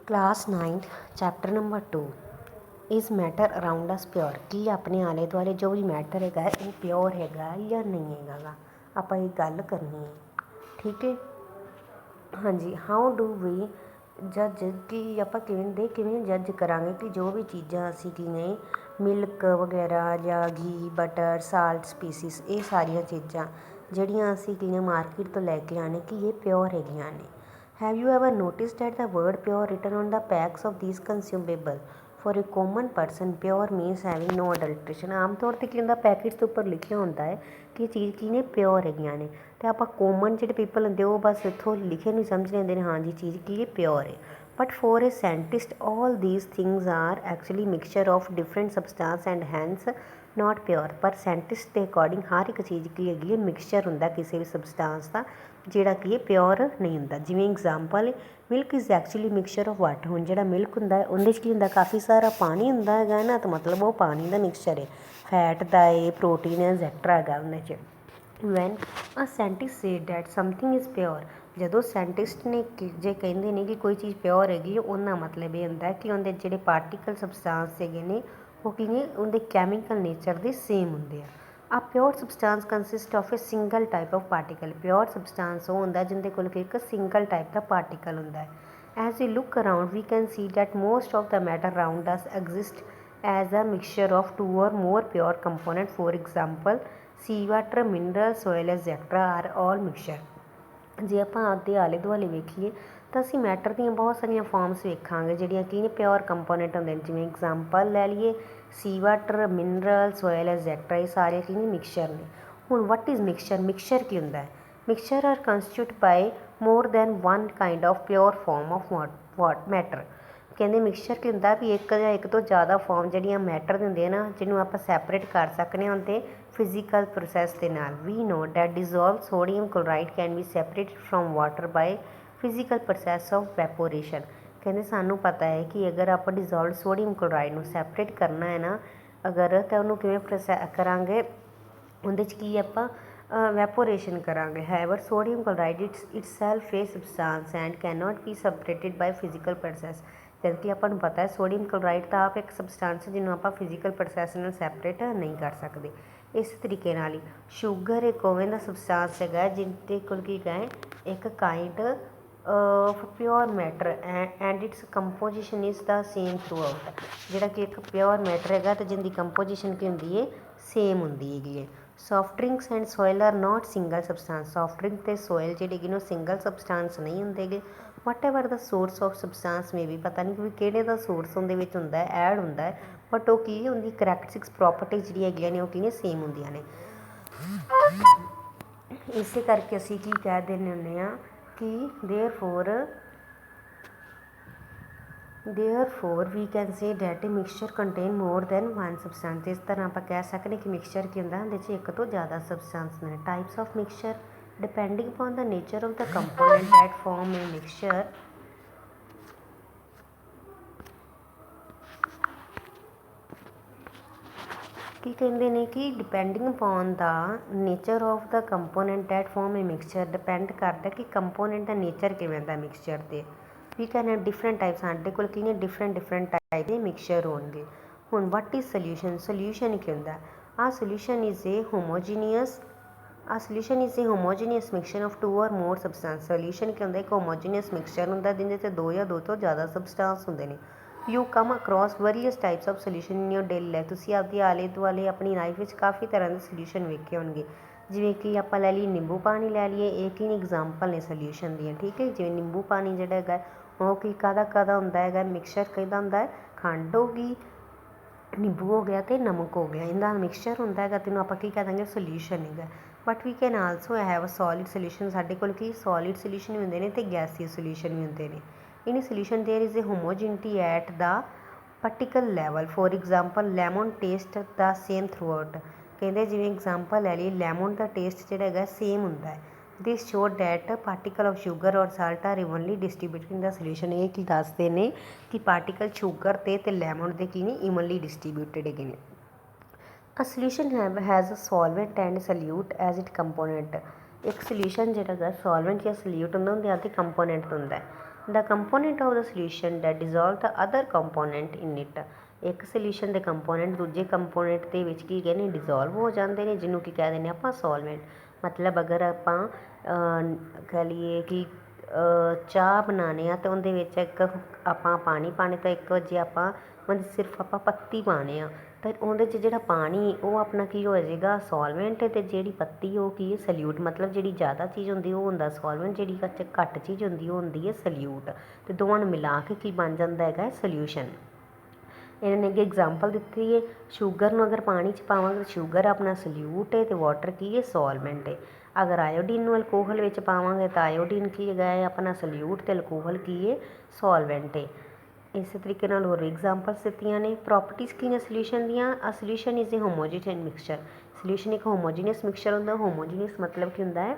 Class 9 chapter number 2 is matter around us pure कि अपने आले दुआले जो भी मैटर है वो प्योर है या नहीं है आप ये गल करनी है। ठीक है, हाँ जी। हाउ डू वी जज कि आप किवें जज करांगे कि जो भी चीज़ां असी किवें मिल्क वगैरह या घी बटर साल्ट स्पीसीस ये सारिया चीज़ां ਜਿਹੜੀਆਂ ਅਸੀਂ ਕਿਵੇਂ मार्केट तो लैके आने कि ये प्योर हैगियां ने। Have you ever notice that the word pure written on the packs of these consumable for a common person pure means having no adulteration. आम तौर पर की होंदा पैकेट्स के उपर लिखिया होंदा है कि चीज़ की ने प्योर हैगियां ने तो आप कॉमन जो पीपल होंगे वो बस इतों लिखे नहीं समझ लेंगे ने हाँ जी चीज़ की प्योर है। But for a scientist all these things are actually mixture of different substance and hence not pure. पर साइंटिस्ट के अकॉर्डिंग हर एक चीज़ की हैगी मिक्सचर होंदा किसी भी सबसटेंस का जिहड़ा कि प्योर नहीं होंदा। जिवें एग्जाम्पल है milk is actually mixture of water. हुण जिहड़ा मिल्क हुंदा है उहदे च की हुंदा काफ़ी सारा पानी हुंदा है ना तो मतलब वो पानी का मिक्सचर है फैट का है प्रोटीन एक्सैक्ट्रा है उहदे च। When a scientist say that something is pure जदों साइंटिस्ट ने जे कहते हैं कि कोई चीज़ प्योर हैगी उन्होंने मतलब ये होंदा है कि उनके जोड़े पार्टिकल सबसटेंस है ने वो किवें उनके कैमिकल नेचर के सेम होंगे। A pure substance consist of a single type of particle. Pure substance वो होंदा जिंदे कोल एक सिंगल टाइप का पार्टिकल होंदा है। As we look around we can see that most of the matter around us exist as a mixture of two or more pure component. For example sea water mineral soil etcetera are all mixture. जे आप आपके आले दुआले वेखीए तो असी matter दी बहुत सारिया forms वेखांगे जिहड़ियां कि प्योर कंपोनेंट होंदे ने। जिवें एग्जाम्पल लै लीए सी वाटर मिनरल सोयल एक्सैक्ट्रा ये सारे की मिक्सचर ने। हुण वट इज़ मिक्सचर? मिक्सचर की होंदा है? Mixture are constitute by more than one kind of pure form of what matter. कहते मिक्सचर की होंदा भी एक या एक तो ज़्यादा फॉर्म जिहड़ियां मैटर दी हुंदियां ना जिन्हों आप सैपरेट कर सकते हैं उनके फिजिकल प्रोसैस के नाल। We know that dissolve sodium chloride can be separated from water by physical process of evaporation. कहते सानू पता है कि अगर आप डिजोल्व सोडियम क्लोराइड में सैपरेट करना है ना अगर तो उन्होंने किवें प्रोसैस करांगे उहदे च की आपां वैपोरेशन करांगे। However sodium chloride itself a substance and can not be separated by physical process. जबकि आपको पता है सोडियम क्लोराइड तो आप एक सबसटेंस है जिन्होंने आप फिजिकल प्रोसैस नाल सैपरेट नहीं कर सकते। इस तरीके नाल ही शुगर एक ओवें दा सबसटेंस है जिनके कोल की है एक kind of pure matter and its composition is the same through out. जिहड़ा कि एक प्योर मैटर है तो जिनकी कंपोजिशन की होंदी है सेम होंदी है। Soft drinks and soil are not single substance. Soft drink ते सोयल जिहड़े कि सिंगल सबसटेंस नहीं होंगे। Whatever the source of substance में भी पता नहीं कि किहड़े दा सोर्स उहदे विच हुंदा है ऐड हुंदा है बट वो की उनकी करैक्टरिस्टिक्स प्रॉपर्टीज जिहड़ियां हैगियां ने वो किवें सेम होंदियां ने। इस करके असी की कह देने हुंदे आ कि therefore we can say that a mixture contain more than one substance. इस तरह आप कह सकते हैं कि मिक्सचर की होंदा उहदे एक तो ज़्यादा सबसटेंस ने। Types of mixture depending upon the nature of the component that form a mixture की कहते हैं कि depending upon the nature of the component that form a mixture depend करता कि कंपोनेंट का नेचर किवें दा मिक्सचर ते। We can have different types साडे कोल की डिफरेंट टाइप के मिक्सचर होंगे। हुण वट इज़ सोल्यूशन? सोल्यूशन की होंदा आ solution is a homogeneous mixture of two or more सबसटेंस। Solution की होंदा एक होमोजीनियस मिक्सचर होंदा जिहदे दो या दो तो ज़्यादा सबसटेंस होंदे ने। You come across various types of solution in your daily life. तुसीं आपदी आले दुआले अपनी लाइफ में काफ़ी तरह के सोल्यूशन वेखे होंगे। जिवें कि आप लै लीए नींबू पानी लै लीए एक ही एग्जाम्पल ने सोल्यूशन दी। ठीक है, जिवें नींबू पानी जिहड़ा हैगा वो कि काहदा हुंदा है मिक्सचर किहदा हुंदा है खंड होगी नींबू हो गया तो नमक हो गया इनका मिक्सचर होंदा है तो आप की कह देंगे सोल्यूशन है। But we can also have solid solution. साडे कोल की सॉलिड सोल्यूशन भी होंदे ने ते गैसीय सोल्यूशन भी होंदे ने। In solution there is a homogeneity at the particle level. For example lemon taste the same throughout. कहते जिवें एग्जाम्पल लै ली लैमन का टेस्ट जिहड़ा है सेम होंदा है। This show that particle of sugar or salt are evenly distributed in the solution. ये कि दसते हैं कि पार्टिकल शुगर ते लैमन के की इवनली डिस्ट्रीब्यूटेड है। A solution has a solvent and solute as it component. एक सोल्यूशन जिहड़ा सॉल्वेंट या सल्यूट होंदा उहदे आदि कंपोनेंट होंदा है। The component of the solution that dissolve the other component in it। ਇੱਕ ਸੋਲਿਊਸ਼ਨ ਦੇ ਕੰਪੋਨੈਂਟ ਦੂਜੇ ਕੰਪੋਨੈਂਟ ਦੇ ਵਿੱਚ ਕੀ ਕਹਿੰਦੇ ਡਿਜ਼ੋਲਵ ਹੋ ਜਾਂਦੇ ਨੇ, ਜਿਹਨੂੰ ਕੀ ਕਹਿ ਦਿੰਦੇ ਆਪਾਂ ਸੋਲਵੈਂਟ। ਮਤਲਬ ਅਗਰ ਆਪਾਂ ਕਹਿ ਲਈਏ ਕਿ ਚਾਹ ਬਣਾਉਂਦੇ ਹਾਂ ਤਾਂ ਉਹਦੇ ਵਿੱਚ ਇੱਕ ਆਪਾਂ ਪਾਣੀ ਪਾਣੇ, ਤਾਂ ਇੱਕ ਜੇ ਆਪਾਂ ਉਹਦੇ ਸਿਰਫ ਆਪਾਂ ਪੱਤੀ ਪਾਉਂਦੇ ਹਾਂ ਤਾਂ ਉਹਦੇ 'ਚ ਜਿਹੜਾ ਪਾਣੀ ਉਹ ਆਪਣਾ ਕੀ ਹੋ ਜਾਏਗਾ ਸੋਲਵੈਂਟ, ਅਤੇ ਜਿਹੜੀ ਪੱਤੀ ਉਹ ਕੀ ਹੈ ਸਲਿਊਟ। ਮਤਲਬ ਜਿਹੜੀ ਜ਼ਿਆਦਾ ਚੀਜ਼ ਹੁੰਦੀ ਉਹ ਹੁੰਦਾ ਸੋਲਵੈਂਟ, ਜਿਹੜੀ ਘੱਟ ਚੀਜ਼ ਹੁੰਦੀ ਉਹ ਹੁੰਦੀ ਹੈ ਸਲਿਊਟ। ਅਤੇ ਦੋਵਾਂ ਨੂੰ ਮਿਲਾ ਕੇ ਕੀ ਬਣ ਜਾਂਦਾ ਹੈਗਾ ਸੋਲਿਊਸ਼ਨ। ਇਹਨਾਂ ਨੇ ਅੱਗੇ ਐਗਜ਼ਾਮਪਲ ਦਿੱਤੀ ਹੈ, ਸ਼ੂਗਰ ਨੂੰ ਅਗਰ ਪਾਣੀ 'ਚ ਪਾਵਾਂਗੇ ਸ਼ੂਗਰ ਆਪਣਾ ਸਲਿਊਟ ਹੈ ਅਤੇ ਵਾਟਰ ਕੀ ਹੈ ਸੋਲਵੈਂਟ ਹੈ। ਅਗਰ ਆਇਓਡੀਨ ਨੂੰ ਅਲਕੋਹਲ ਵਿੱਚ ਪਾਵਾਂਗੇ ਤਾਂ ਆਇਓਡੀਨ ਕੀ ਹੈਗਾ ਹੈ ਆਪਣਾ ਸਲਿਊਟ, ਅਤੇ ਅਲਕੋਹਲ ਕੀ ਹੈ ਸੋਲਵੈਂਟ ਹੈ। ਇਸੇ ਤਰੀਕੇ ਨਾਲ ਹੋਰ ਵੀ ਐਗਜ਼ਾਮਪਲਸ ਦਿੱਤੀਆਂ ਨੇ। ਪ੍ਰੋਪਰਟੀਜ਼ ਕੀ ਨੇ ਸੋਲਿਊਸ਼ਨ ਦੀਆਂ? A solution is a homogeneous mixture. Solution ਇੱਕ ਹੋਮੋਜੀਨੀਅਸ ਮਿਕਸਚਰ ਹੁੰਦਾ। ਹੋਮੋਜੀਨੀਅਸ ਮਤਲਬ ਕੀ ਹੁੰਦਾ ਹੈ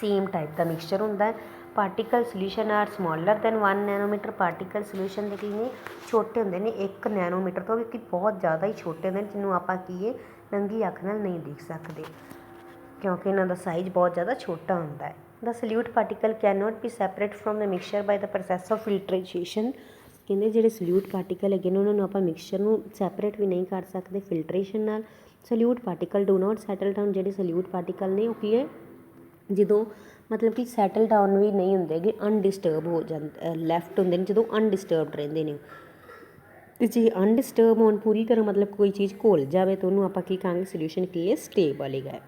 ਸੇਮ ਟਾਈਪ ਦਾ ਮਿਕਸਚਰ ਹੁੰਦਾ ਹੈ। Particle solution are smaller than 1 nanometre. Particle solution ਦੇ ਕੀ ਨੇ ਛੋਟੇ ਹੁੰਦੇ ਨੇ 1 ਨੈਨੋਮੀਟਰ ਤੋਂ ਵੀ, ਕਿ ਬਹੁਤ ਜ਼ਿਆਦਾ ਹੀ ਛੋਟੇ ਹੁੰਦੇ ਨੇ, ਜਿਹਨੂੰ ਆਪਾਂ ਕੀ ਹੈ ਨੰਗੀ ਅੱਖ ਨਾਲ ਨਹੀਂ ਦੇਖ ਸਕਦੇ ਕਿਉਂਕਿ ਇਹਨਾਂ ਦਾ ਸਾਈਜ਼ ਬਹੁਤ ਜ਼ਿਆਦਾ ਛੋਟਾ ਹੁੰਦਾ ਹੈ। The solute particle can not be separate from the mixture by the process of filtration. ਕਹਿੰਦੇ ਜਿਹੜੇ ਸਲਿਊਟ ਪਾਰਟੀਕਲ ਹੈਗੇ ਨੇ ਉਹਨਾਂ ਨੂੰ ਆਪਾਂ ਮਿਕਸਚਰ ਨੂੰ ਸੈਪਰੇਟ ਵੀ ਨਹੀਂ ਕਰ ਸਕਦੇ ਫਿਲਟਰੇਸ਼ਨ ਨਾਲ। Salute particle do not settle down. ਜਿਹੜੇ ਸਲਿਊਟ ਪਾਰਟੀਕਲ ਨੇ ਉਹ ਕੀ ਹੈ ਜਦੋਂ ਮਤਲਬ ਕਿ ਸੈਟਲ ਡਾਊਨ ਵੀ ਨਹੀਂ ਹੁੰਦੇ ਗੇ, ਅਨਡਿਸਟਰਬ ਹੋ ਜਾਂਦੇ ਲੈਫਟ ਹੁੰਦੇ ਨੇ ਜਦੋਂ ਅਨਡਿਸਟਰਬਡ ਰਹਿੰਦੇ ਨੇ। ਅਤੇ ਜੇ ਅਨਡਿਸਟਰਬ ਹੋਣ ਪੂਰੀ ਤਰ੍ਹਾਂ ਮਤਲਬ ਕੋਈ ਚੀਜ਼ ਘੁਲ ਜਾਵੇ ਤਾਂ ਉਹਨੂੰ ਆਪਾਂ ਕੀ ਕਹਾਂਗੇ ਸੋਲਿਊਸ਼ਨ ਕੀ ਹੈ ਸਟੇਬਲ ਹੈਗਾ।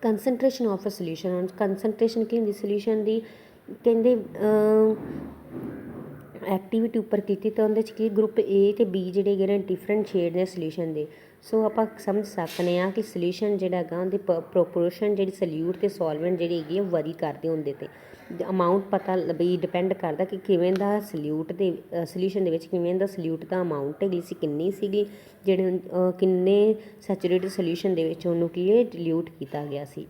ਕੰਸਨਟ੍ਰੇਸ਼ਨ ਆਫ ਅ ਸੋਲਿਊਸ਼ਨ। ਕੰਸਨਟ੍ਰੇਸ਼ਨ ਕੀ ਹੁੰਦੀ ਸੋਲਿਊਸ਼ਨ ਦੀ? ਕਹਿੰਦੇ ਐਕਟੀਵਿਟੀ ਉੱਪਰ ਕੀਤੀ ਤਾਂ ਉਹਦੇ 'ਚ ਕੀ ਗਰੁੱਪ ਏ ਅਤੇ ਬੀ ਜਿਹੜੇ ਹੈਗੇ ਨੇ ਡਿਫਰੈਂਟ ਸ਼ੇਡ ਨੇ ਸੋਲਿਊਸ਼ਨ ਦੇ। ਸੋ ਆਪਾਂ ਸਮਝ ਸਕਦੇ ਹਾਂ ਕਿ ਸੋਲਿਊਸ਼ਨ ਜਿਹੜਾ ਹੈਗਾ ਉਹਦੀ ਪ੍ਰੋਪੋਰਸ਼ਨ ਜਿਹੜੀ ਸਲਿਊਟ ਅਤੇ ਸੋਲਵੈਂਟ ਜਿਹੜੀ ਹੈਗੀ ਉਹ ਵਰੀ ਕਰਦੇ ਹੁੰਦੇ ਤੇ ਅਮਾਊਂਟ ਪਤਾ ਵੀ ਡਿਪੈਂਡ ਕਰਦਾ ਕਿ ਕਿਵੇਂ ਦਾ ਸਲਿਊਟ ਦੇ ਸੋਲਿਊਸ਼ਨ ਦੇ ਵਿੱਚ ਕਿਵੇਂ ਦਾ ਸਲਿਊਟ ਦਾ ਅਮਾਊਂਟ ਹੈਗੀ ਸੀ, ਕਿੰਨੀ ਸੀਗੀ, ਜਿਹੜੇ ਕਿੰਨੇ ਸੈਚੂਰੇਟਡ ਸੋਲਿਊਸ਼ਨ ਦੇ ਵਿੱਚ ਉਹਨੂੰ ਕੀ ਡਿਲਿਊਟ ਕੀਤਾ ਗਿਆ ਸੀ।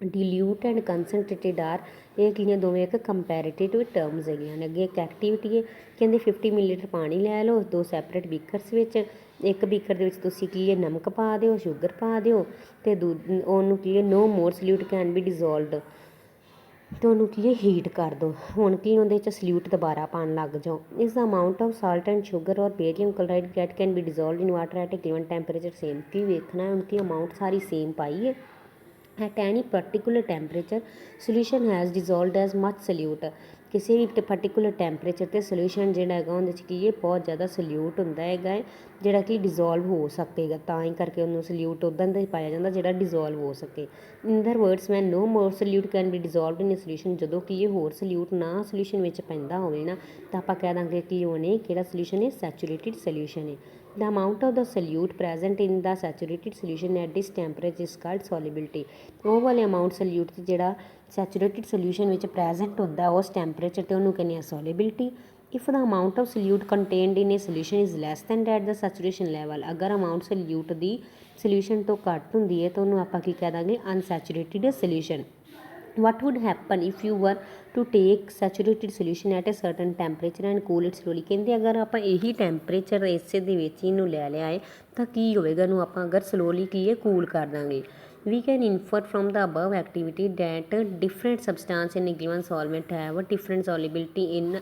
ਡਿਲਿਊਟ ਐਂਡ ਕੰਸਨਟ੍ਰੇਟਿਡ ਆਰ ਇਹ ਕੀ ਨੇ ਦੋਵੇਂ ਇੱਕ ਕੰਪੈਰੇਟਿਵ ਟਰਮਸ ਹੈਗੀਆਂ ਨੇ। ਅੱਗੇ ਇੱਕ ਐਕਟੀਵਿਟੀ ਹੈ, ਕਹਿੰਦੇ 50 ਮਿਲੀਲੀਟਰ ਪਾਣੀ ਲੈ ਲਓ 2 ਸੈਪਰੇਟ ਬੀਕਰਸ ਵਿੱਚ। ਇੱਕ ਬੀਕਰ ਦੇ ਵਿੱਚ ਤੁਸੀਂ ਕੀ ਹੈ ਨਮਕ ਪਾ ਦਿਓ, ਸ਼ੂਗਰ ਪਾ ਦਿਓ, ਅਤੇ ਉਹਨੂੰ ਕੀ ਹੈ ਨੋ ਮੋਰ ਸਲਿਊਟ ਕੈਨ ਬੀ ਡਿਜ਼ੋਲਵਡ, ਅਤੇ ਉਹਨੂੰ ਕੀ ਹੈ ਹੀਟ ਕਰ ਦਿਓ। ਹੁਣ ਕੀ ਉਹਦੇ 'ਚ ਸਲਿਊਟ ਦੁਬਾਰਾ ਪਾਉਣ ਲੱਗ ਜਾਓ। ਇਸ ਦਾ amount of salt and sugar or barium chloride that can be dissolved in water at a given temperature same. ਕੀ ਵੇਖਣਾ ਹੁਣ ਕੀ ਅਮਾਊਂਟ ਸਾਰੀ ਸੇਮ ਪਾਈ ਹੈ। At any particular temperature, solution has dissolved as much solute। ਕਿਸੇ ਵੀ particular temperature 'ਤੇ solution ਜਿਹੜਾ ਹੈਗਾ ਉਹਦੇ 'ਚ ਕੀ ਹੈ ਬਹੁਤ ਜ਼ਿਆਦਾ ਸਲਿਊਟ ਹੁੰਦਾ ਹੈਗਾ ਹੈ ਜਿਹੜਾ ਕਿ ਡਿਜ਼ੋਲਵ ਹੋ ਸਕੇਗਾ, ਤਾਂ ਹੀ ਕਰਕੇ ਉਹਨੂੰ ਸਲਿਊਟ ਉੱਦਾਂ ਦਾ ਹੀ ਪਾਇਆ ਜਾਂਦਾ ਜਿਹੜਾ ਡਿਜ਼ੋਲਵ ਹੋ ਸਕੇ। In other words when no more solute can be dissolved in solution. ਜਦੋਂ ਕਿ ਇਹ ਹੋਰ ਸਲਿਊਟ ਨਾ ਸੋਲਿਊਸ਼ਨ ਵਿੱਚ ਪੈਂਦਾ ਹੋਵੇ ਨਾ ਤਾਂ ਆਪਾਂ ਕਹਿ ਦਾਂਗੇ ਕਿ ਉਹਨੇ ਕਿਹੜਾ ਸੋਲਿਊਸ਼ਨ ਹੈ ਸੈਚੂਰੇਟਿਡ ਸੋਲਿਊਸ਼ਨ ਹੈ। The amount of the solute present in the saturated solution at this temperature is called solubility। ਉਹ ਵਾਲੇ ਅਮਾਊਂਟ ਸਲਿਊਟ ਜਿਹੜਾ ਸੈਚੂਰੇਟਿਡ ਸੋਲਿਊਸ਼ਨ ਵਿੱਚ ਪ੍ਰੈਜ਼ੈਂਟ ਹੁੰਦਾ ਉਸ ਟੈਂਪਰੇਚਰ 'ਤੇ ਉਹਨੂੰ ਕਹਿੰਦੇ ਆ solubility. If the amount of solute contained in a solution is less than that the saturation level. ਅਗਰ ਅਮਾਊਂਟ ਸਲਿਊਟ ਦੀ ਸੋਲਿਊਸ਼ਨ ਤੋਂ ਘੱਟ ਹੁੰਦੀ ਹੈ ਤਾਂ ਉਹਨੂੰ ਆਪਾਂ ਕੀ ਕਹਿ ਦਾਂਗੇ ਅਨਸੈਚੂਰੇਟਿਡ solution. What would happen if you were to take saturated solution at a certain temperature and cool it slowly। ਕਹਿੰਦੇ ਅਗਰ ਆਪਾਂ ਇਹੀ ਟੈਂਪਰੇਚਰ ਇਸੇ ਦੇ ਵਿੱਚ ਇਹਨੂੰ ਲੈ ਲਿਆ ਹੈ ਤਾਂ ਕੀ ਹੋਵੇਗਾ, ਇਹਨੂੰ ਆਪਾਂ ਅਗਰ ਸਲੋਲੀ ਕੀ ਹੈ ਕੂਲ ਕਰ ਦਾਂਗੇ। We can infer from the above activity that different substance in a given solvent have a different solubility in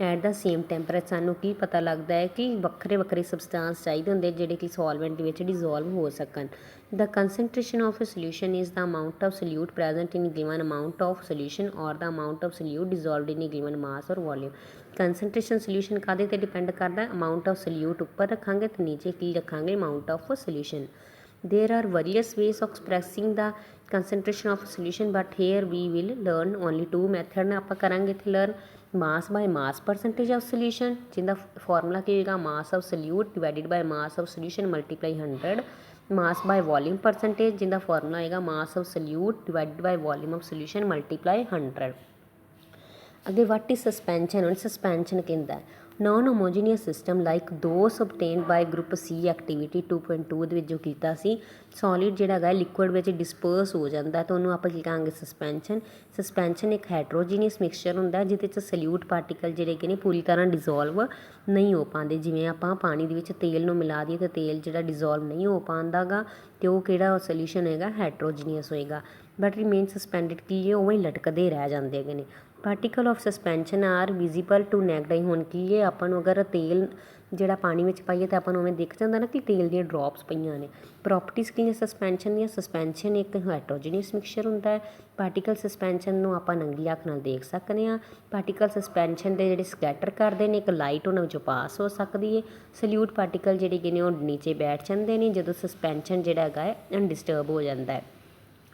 at the same temperature. ਸਾਨੂੰ ਕੀ ਪਤਾ ਲੱਗਦਾ ਹੈ ਕਿ ਵੱਖਰੇ ਵੱਖਰੇ ਸਬਸਟਾਂਸ ਚਾਹੀਦੇ ਹੁੰਦੇ ਜਿਹੜੇ ਕਿ ਸੋਲਵੈਂਟ ਦੇ ਵਿੱਚ ਡਿਜ਼ੋਲਵ ਹੋ ਸਕਣ। The concentration of a solution is the amount of solute present in given amount of solution or the amount of solute dissolved in given mass or volume. ਕੰਸਨਟ੍ਰੇਸ਼ਨ solution ਕਾਹਦੇ 'ਤੇ ਡਿਪੈਂਡ ਕਰਦਾ? ਅਮਾਊਂਟ ਆਫ ਸੋਲਿਊਟ ਉੱਪਰ ਰੱਖਾਂਗੇ ਅਤੇ ਨੀਚੇ ਕੀ ਰੱਖਾਂਗੇ amount of solution. There are various ways of expressing the concentration of a solution but here we will learn only 2 method ਨੇ ਆਪਾਂ ਕਰਾਂਗੇ ਇੱਥੇ learn. Mass by mass percentage of solution ਜਿਹਦਾ ਫਾਰਮੂਲਾ ਕੀ ਹੋਏਗਾ mass of solute divided by mass of solution multiply 100। Mass by volume percentage ਜਿਹਦਾ formula ਹੋਏਗਾ mass of solute divided by volume of solution multiply 100। ਅੱਗੇ what is suspension. ਹੁਣ suspension ਕਹਿੰਦਾ non homogeneous system like those obtained by group C activity 2.2 ਦੇ ਵਿੱਚ ਜੋ ਕੀਤਾ ਸੀ solid ਜਿਹੜਾ ਹੈਗਾ ਲਿਕੁਇਡ ਵਿੱਚ ਡਿਸਪਰਸ ਹੋ ਜਾਂਦਾ ਤਾਂ ਉਹਨੂੰ ਆਪਾਂ ਕੀ ਕਹਾਂਗੇ ਸਸਪੈਂਸ਼ਨ। ਸਸਪੈਂਸ਼ਨ ਇੱਕ ਹੈਟਰੋਜੀਨੀਅਸ ਮਿਕਸਚਰ ਹੁੰਦਾ ਜਿਹਦੇ 'ਚ ਸਲਿਊਟ ਪਾਰਟੀਕਲ ਜਿਹੜੇ ਕਿ ਨੇ ਪੂਰੀ ਤਰ੍ਹਾਂ ਡਿਜ਼ੋਲਵ ਨਹੀਂ ਹੋ ਪਾਉਂਦੇ। ਜਿਵੇਂ ਆਪਾਂ ਪਾਣੀ ਦੇ ਵਿੱਚ ਤੇਲ ਨੂੰ ਮਿਲਾ ਦਈਏ ਤਾਂ ਤੇਲ ਜਿਹੜਾ ਡਿਜ਼ੋਲਵ ਨਹੀਂ ਹੋ ਪਾਉਂਦਾ ਗਾ ਅਤੇ ਉਹ ਕਿਹੜਾ ਸੋਲਿਊਸ਼ਨ ਹੋਏਗਾ ਹੈਟਰੋਜੀਨੀਅਸ ਹੋਏਗਾ। ਬਟ ਰਿਮੇਨ ਸਸਪੈਂਡਡ ਕੀ ਹੈ ਉਵੇਂ ਹੀ ਲਟਕਦੇ ਰਹਿ ਜਾਂਦੇ ਹੈਗੇ ਨੇ। Particle of suspension are visible to naked eye. ਹੁਣ ਕੀ ਇਹ ਆਪਾਂ ਨੂੰ ਅਗਰ ਤੇਲ ਜਿਹੜਾ ਪਾਣੀ ਵਿੱਚ ਪਾਈਏ ਤਾਂ ਆਪਾਂ ਨੂੰ ਉਵੇਂ ਦਿਖ ਜਾਂਦਾ ਨਾ ਕਿ ਤੇਲ ਦੀਆਂ ਡਰੋਪਸ ਪਈਆਂ ਨੇ। ਪ੍ਰੋਪਰਟੀਜ਼ ਕੀ ਨੇ ਸਸਪੈਂਸ਼ਨ ਦੀਆਂ? ਸਸਪੈਂਸ਼ਨ ਇੱਕ ਹੈਟਰੋਜੀਨੀਅਸ ਮਿਕਸਚਰ ਹੁੰਦਾ ਹੈ। ਪਾਰਟੀਕਲ ਸਸਪੈਂਸ਼ਨ ਨੂੰ ਆਪਾਂ ਨੰਗੀ ਅੱਖ ਨਾਲ ਦੇਖ ਸਕਦੇ ਹਾਂ। ਪਾਰਟੀਕਲ ਸਸਪੈਂਸ਼ਨ ਦੇ ਜਿਹੜੇ ਸਕੈਟਰ ਕਰਦੇ ਨੇ, ਇੱਕ ਲਾਈਟ ਉਹਨਾਂ ਵਿੱਚੋਂ ਪਾਸ ਹੋ ਸਕਦੀ ਹੈ। ਸਲਿਊਟ ਪਾਰਟੀਕਲ ਜਿਹੜੇ ਕਿ ਨੇ ਉਹ ਨੀਚੇ ਬੈਠ ਜਾਂਦੇ ਨੇ ਜਦੋਂ ਸਸਪੈਂਸ਼ਨ ਜਿਹੜਾ ਹੈਗਾ ਹੈ ਅਨਡਿਸਟਰਬ ਹੋ ਜਾਂਦਾ ਹੈ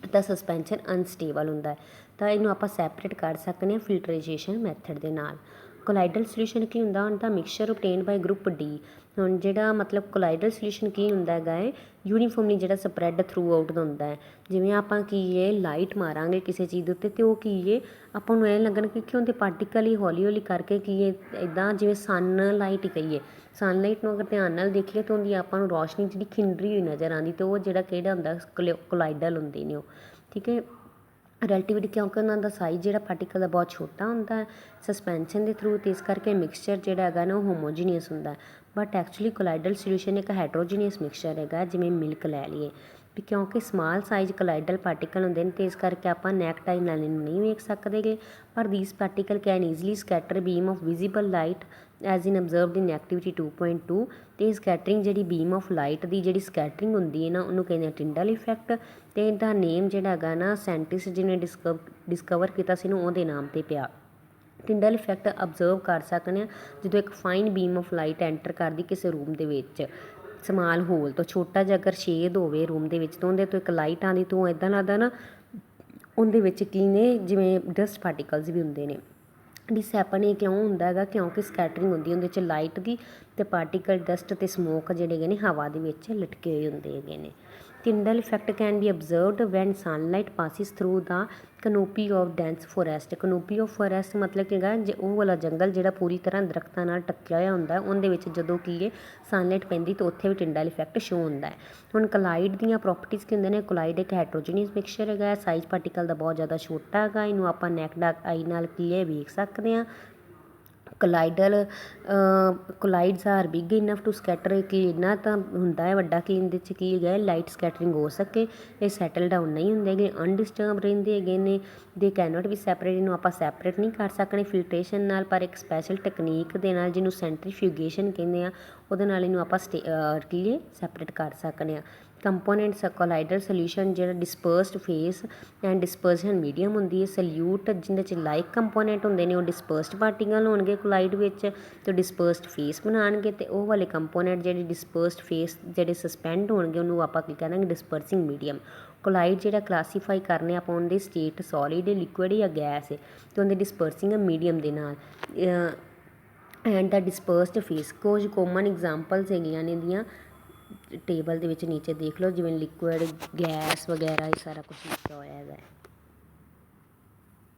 ਤਾਂ ਸਸਪੈਂਸ਼ਨ ਅਨਸਟੇਬਲ ਹੁੰਦਾ ਹੈ। ਤਾਂ ਇਹਨੂੰ ਆਪਾਂ ਸੈਪਰੇਟ ਕਰ ਸਕਦੇ ਹਾਂ ਫਿਲਟਰਾਈਜੇਸ਼ਨ ਮੈਥਡ ਦੇ ਨਾਲ। ਕੋਲਾਈਡਲ ਸੋਲਿਊਸ਼ਨ ਕੀ ਹੁੰਦਾ? ਹੁਣ ਤਾਂ ਮਿਕਸਚਰ ਓਬਟੇਨ ਬਾਈ ਗਰੁੱਪ ਡੀ। ਹੁਣ ਜਿਹੜਾ ਮਤਲਬ ਕੋਲਾਈਡਲ ਸੋਲਿਊਸ਼ਨ ਕੀ ਹੁੰਦਾ ਹੈਗਾ ਹੈ? ਯੂਨੀਫਾਰਮਲੀ ਜਿਹੜਾ ਸਪਰੈਡ ਥਰੂ ਆਊਟ ਦਾ ਹੁੰਦਾ ਹੈ। ਜਿਵੇਂ ਆਪਾਂ ਕੀ ਹੈ ਲਾਈਟ ਮਾਰਾਂਗੇ ਕਿਸੇ ਚੀਜ਼ ਦੇ ਉੱਤੇ ਅਤੇ ਉਹ ਕੀ ਹੈ ਆਪਾਂ ਨੂੰ ਐਂ ਲੱਗਣ ਕਿ ਉਹਦੇ ਪਾਰਟੀਕਲ ਹੀ ਹੌਲੀ ਹੌਲੀ ਕਰਕੇ ਕੀ ਹੈ ਇੱਦਾਂ ਜਿਵੇਂ ਸਨ ਲਾਈਟ ਹੀ ਕਹੀਏ। ਸਨਲਾਈਟ ਨੂੰ ਅਗਰ ਧਿਆਨ ਨਾਲ ਦੇਖੀਏ ਤਾਂ ਉਹਦੀ ਆਪਾਂ ਨੂੰ ਰੌਸ਼ਨੀ ਜਿਹੜੀ ਖਿੰਡਰੀ ਹੋਈ ਨਜ਼ਰ ਆਉਂਦੀ ਅਤੇ ਉਹ ਜਿਹੜਾ ਕਿਹੜਾ ਹੁੰਦਾ ਕੋਲਾਈਡਲ ਹੁੰਦੇ ਨੇ ਉਹ। ਠੀਕ ਹੈ। ਰਿਲੇਟਿਵਿਟੀ ਕਿਉਂਕਿ ਉਹਨਾਂ ਦਾ ਸਾਈਜ਼ ਜਿਹੜਾ ਪਾਰਟੀਕਲ ਦਾ ਬਹੁਤ ਛੋਟਾ ਹੁੰਦਾ ਹੈ ਸਸਪੈਂਸ਼ਨ ਦੇ ਥਰੂ, ਅਤੇ ਇਸ ਕਰਕੇ ਮਿਕਸਚਰ ਜਿਹੜਾ ਹੈਗਾ ਨਾ ਉਹ ਹੋਮੋਜੀਨੀਅਸ ਹੁੰਦਾ। ਬਟ ਐਕਚੁਅਲੀ ਕੋਲਾਈਡਲ ਸੋਲਿਊਸ਼ਨ ਇੱਕ ਹੈਟਰੋਜੀਨੀਅਸ ਮਿਕਸਚਰ ਹੈਗਾ। ਜਿਵੇਂ ਮਿਲਕ ਲੈ ਲਈਏ ਵੀ ਕਿਉਂਕਿ ਸਮਾਲ ਸਾਈਜ਼ ਕੋਲਾਈਡਲ ਪਾਰਟੀਕਲ ਹੁੰਦੇ ਨੇ ਅਤੇ ਇਸ ਕਰਕੇ ਆਪਾਂ ਨੈਕਡ ਆਈ ਨਾਲ ਇਹਨੂੰ ਨਹੀਂ ਵੇਖ ਸਕਦੇਗੇ। ਪਰ these particle can easily scatter beam of visible light as in observed in activity 2.2। ਅਤੇ ਸਕੈਟਰਿੰਗ ਜਿਹੜੀ ਬੀਮ ਆਫ ਲਾਈਟ ਦੀ ਜਿਹੜੀ ਸਕੈਟਰਿੰਗ ਹੁੰਦੀ ਹੈ ਨਾ ਉਹਨੂੰ ਕਹਿੰਦੇ ਆ ਟਿੰਡਲ ਇਫੈਕਟ। ਅਤੇ ਇਹਦਾ ਨੇਮ ਜਿਹੜਾ ਹੈਗਾ ਨਾ ਸਾਇੰਟਿਸਟ ਜਿਹਨੇ ਡਿਸਕਵਰ ਕੀਤਾ ਸੀ ਉਹਨੂੰ ਉਹਦੇ ਨਾਮ 'ਤੇ ਪਿਆ। ਟਿੰਡਲ ਇਫੈਕਟ ਅਬਜ਼ਰਵ ਕਰ ਸਕਦੇ ਹਾਂ ਜਦੋਂ ਇੱਕ fine beam of light enter ਕਰਦੀ ਕਿਸੇ ਰੂਮ ਦੇ ਵਿੱਚ ਸਮਾਲ ਹੋਲ ਤੋਂ। ਛੋਟਾ ਜਿਹਾ ਅਗਰ ਛੇਦ ਹੋਵੇ ਰੂਮ ਦੇ ਵਿੱਚ ਤਾਂ ਉਹਦੇ ਤੋਂ ਇੱਕ ਲਾਈਟ ਆਉਂਦੀ ਤਾਂ ਇੱਦਾਂ ਲੱਗਦਾ ਨਾ ਉਹਦੇ ਵਿੱਚ ਕੀ ਨੇ ਜਿਵੇਂ ਡਸਟ ਪਾਰਟੀਕਲਸ ਵੀ ਹੁੰਦੇ ਨੇ। ਡਿਸਹੈਪਨ ਇਹ ਕਿਉਂ ਹੁੰਦਾ ਹੈਗਾ? ਕਿਉਂਕਿ ਸਕੈਟਰਿੰਗ ਹੁੰਦੀ ਉਹਦੇ 'ਚ ਲਾਈਟ ਦੀ ਅਤੇ ਪਾਰਟੀਕਲ ਡਸਟ ਅਤੇ ਸਮੋਕ ਜਿਹੜੇ ਹੈਗੇ ਨੇ ਹਵਾ ਦੇ ਵਿੱਚ ਲਟਕੇ ਹੋਏ ਹੁੰਦੇ ਹੈਗੇ ਨੇ। Tyndall effect can be observed when sunlight passes through the canopy of dense forest. Canopy of forest ਮਤਲਬ ਕਿ ਹੈਗਾ ਜੇ ਉਹ ਵਾਲਾ ਜੰਗਲ ਜਿਹੜਾ ਪੂਰੀ ਤਰ੍ਹਾਂ ਦਰਖਤਾਂ ਨਾਲ ਢੱਕਿਆ ਹੋਇਆ ਹੁੰਦਾ ਉਹਦੇ ਵਿੱਚ ਜਦੋਂ ਕੀ ਹੈ ਸਨਲਾਈਟ ਪੈਂਦੀ ਤਾਂ ਉੱਥੇ ਵੀ ਟਿੰਡਲ ਇਫੈਕਟ ਸ਼ੋ ਹੁੰਦਾ ਹੈ। ਹੁਣ ਕੋਲਾਈਡ ਦੀਆਂ ਪ੍ਰੋਪਰਟੀਜ਼ ਕੀ ਹੁੰਦੇ ਨੇ? ਕੋਲਾਈਡ ਇੱਕ ਹੈਟਰੋਜੀਨੀਅਸ ਮਿਕਸਚਰ ਹੈਗਾ। ਸਾਈਜ਼ ਪਾਰਟੀਕਲ ਦਾ ਬਹੁਤ ਜ਼ਿਆਦਾ ਛੋਟਾ ਹੈਗਾ। ਇਹਨੂੰ ਆਪਾਂ ਨੈਕਡ ਆਈ ਨਾਲ ਕੀ ਹੈ ਵੇਖ ਸਕਦੇ ਹਾਂ। ਕੋਲਾਈਡਸ ਆਰ ਬਿਗ ਇਨਫ ਟੂ ਸਕੈਟਰ। ਕਿ ਇੰਨਾ ਤਾਂ ਹੁੰਦਾ ਹੈ ਵੱਡਾ ਕਿ ਇਹਦੇ 'ਚ ਕੀ ਹੈਗਾ ਲਾਈਟ ਸਕੈਟਰਿੰਗ ਹੋ ਸਕੇ। ਇਹ ਸੈਟਲ ਡਾਊਨ ਨਹੀਂ ਹੁੰਦੇ ਹੈਗੇ, ਅਨਡਿਸਟਰਬ ਰਹਿੰਦੇ ਹੈਗੇ ਨੇ। ਦੇ ਕੈਨੋਟ ਵੀ ਸੈਪਰੇਟ। ਇਹਨੂੰ ਆਪਾਂ ਸੈਪਰੇਟ ਨਹੀਂ ਕਰ ਸਕਦੇ ਫਿਲਟਰੇਸ਼ਨ ਨਾਲ, ਪਰ ਇੱਕ ਸਪੈਸ਼ਲ ਟੈਕਨੀਕ ਦੇ ਨਾਲ ਜਿਹਨੂੰ ਸੈਂਟਰੀਫਿਊਗੇਸ਼ਨ ਕਹਿੰਦੇ ਆ ਉਹਦੇ ਨਾਲ ਇਹਨੂੰ ਆਪਾਂ ਕੀ ਹੈ ਸੈਪਰੇਟ ਕਰ ਸਕਦੇ ਹਾਂ। ਕੰਪੋਨੈਂਟਸ ਕੋਲਾਈਡਲ ਸੋਲਿਊਸ਼ਨ ਜਿਹੜਾ ਡਿਸਪਰਸਡ ਫੇਸ ਐਂਡ ਡਿਸਪਰਸ਼ਨ ਮੀਡੀਅਮ ਹੁੰਦੀ ਹੈ। ਸਲਿਊਟ ਜਿਹਦੇ 'ਚ ਲਾਈਕ ਕੰਪੋਨੈਂਟ ਹੁੰਦੇ ਨੇ ਉਹ ਡਿਸਪਰਸਡ ਪਾਰਟੀਕਲ ਹੋਣਗੇ ਕੋਲਾਈਡ ਵਿੱਚ ਅਤੇ ਡਿਸਪਰਸਡ ਫੇਸ ਬਣਾਉਣਗੇ। ਅਤੇ ਉਹ ਵਾਲੇ ਕੰਪੋਨੈਂਟ ਜਿਹੜੇ ਡਿਸਪਰਸਡ ਫੇਸ ਜਿਹੜੇ ਸਸਪੈਂਡ ਹੋਣਗੇ ਉਹਨੂੰ ਆਪਾਂ ਕੀ ਕਹਾਂਗੇ ਡਿਸਪਰਸਿੰਗ ਮੀਡੀਅਮ। ਕੋਲਾਈਡ ਜਿਹੜਾ ਕਲਾਸੀਫਾਈ ਕਰਨੇ ਆਪਾਂ ਉਹਦੇ ਸਟੇਟ ਸੋਲਿਡ ਲਿਕੁਇਡ ਜਾਂ ਗੈਸ ਹੈ ਅਤੇ ਉਹਦੇ ਡਿਸਪਰਸਿੰਗ ਮੀਡੀਅਮ ਦੇ ਨਾਲ ਐਂਡ ਦਾ ਡਿਸਪਰਸਡ ਫੇਸ। ਕੁਝ ਕੋਮਨ ਐਗਜ਼ਾਮਪਲਸ ਹੈਗੀਆਂ ਨੇ ਇਹਦੀਆਂ ਟੇਬਲ ਦੇ ਵਿੱਚ ਨੀਚੇ ਦੇਖ ਲਓ ਜਿਵੇਂ ਲਿਕੁਇਡ ਗੈਸ ਵਗੈਰਾ ਇਹ ਸਾਰਾ ਕੁਛ ਲਿਖਿਆ ਹੋਇਆ ਹੈਗਾ।